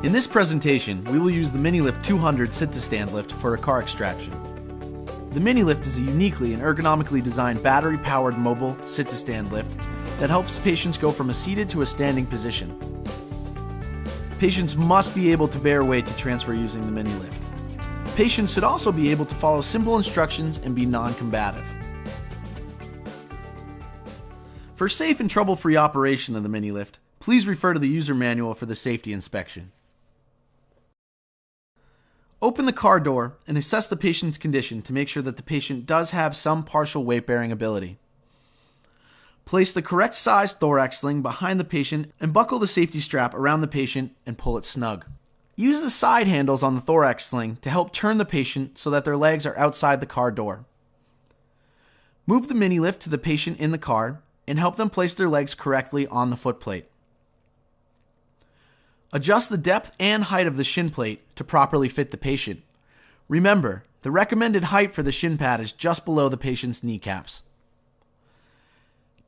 In this presentation, we will use the MiniLift 200 sit-to-stand lift for a car extraction. The MiniLift is a uniquely and ergonomically designed battery-powered mobile sit-to-stand lift that helps patients go from a seated to a standing position. Patients must be able to bear weight to transfer using the MiniLift. Patients should also be able to follow simple instructions and be non-combative. For safe and trouble-free operation of the MiniLift, please refer to the user manual for the safety inspection. Open the car door and assess the patient's condition to make sure that the patient does have some partial weight-bearing ability. Place the correct size thorax sling behind the patient and buckle the safety strap around the patient and pull it snug. Use the side handles on the thorax sling to help turn the patient so that their legs are outside the car door. Move the MiniLift to the patient in the car and help them place their legs correctly on the footplate. Adjust the depth and height of the shin plate to properly fit the patient. Remember, the recommended height for the shin pad is just below the patient's kneecaps.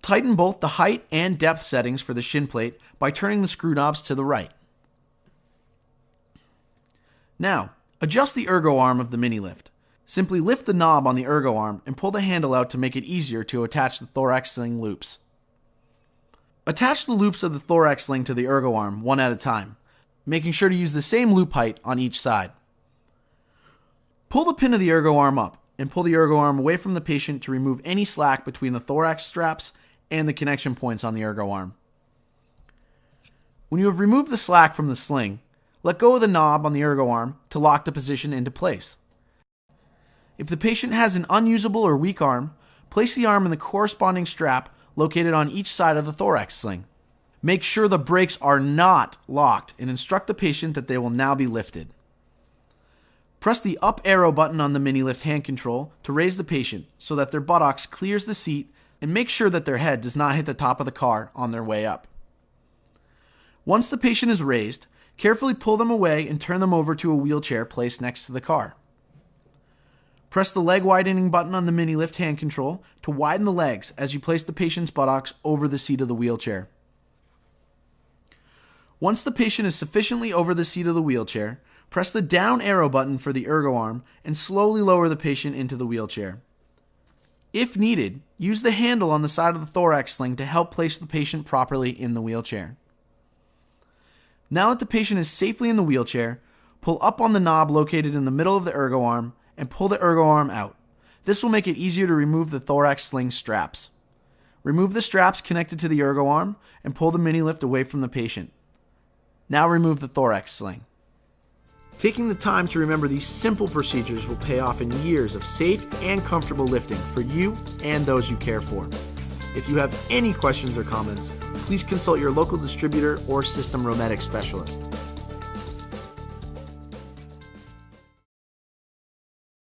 Tighten both the height and depth settings for the shin plate by turning the screw knobs to the right. Now, adjust the ergo arm of the MiniLift. Simply lift the knob on the ergo arm and pull the handle out to make it easier to attach the thorax sling loops. Attach the loops of the thorax sling to the ergo arm one at a time, making sure to use the same loop height on each side. Pull the pin of the ergo arm up and pull the ergo arm away from the patient to remove any slack between the thorax straps and the connection points on the ergo arm. When you have removed the slack from the sling, let go of the knob on the ergo arm to lock the position into place. If the patient has an unusable or weak arm, place the arm in the corresponding strap located on each side of the thorax sling. Make sure the brakes are not locked and instruct the patient that they will now be lifted. Press the up arrow button on the MiniLift hand control to raise the patient so that their buttocks clears the seat, and make sure that their head does not hit the top of the car on their way up. Once the patient is raised, carefully pull them away and turn them over to a wheelchair placed next to the car. Press the leg widening button on the MiniLift hand control to widen the legs as you place the patient's buttocks over the seat of the wheelchair. Once the patient is sufficiently over the seat of the wheelchair, press the down arrow button for the ergo arm and slowly lower the patient into the wheelchair. If needed, use the handle on the side of the thorax sling to help place the patient properly in the wheelchair. Now that the patient is safely in the wheelchair, pull up on the knob located in the middle of the ergo arm and pull the ergo arm out. This will make it easier to remove the thorax sling straps. Remove the straps connected to the ergo arm and pull the MiniLift away from the patient. Now remove the thorax sling. Taking the time to remember these simple procedures will pay off in years of safe and comfortable lifting for you and those you care for. If you have any questions or comments, please consult your local distributor or system robotics specialist.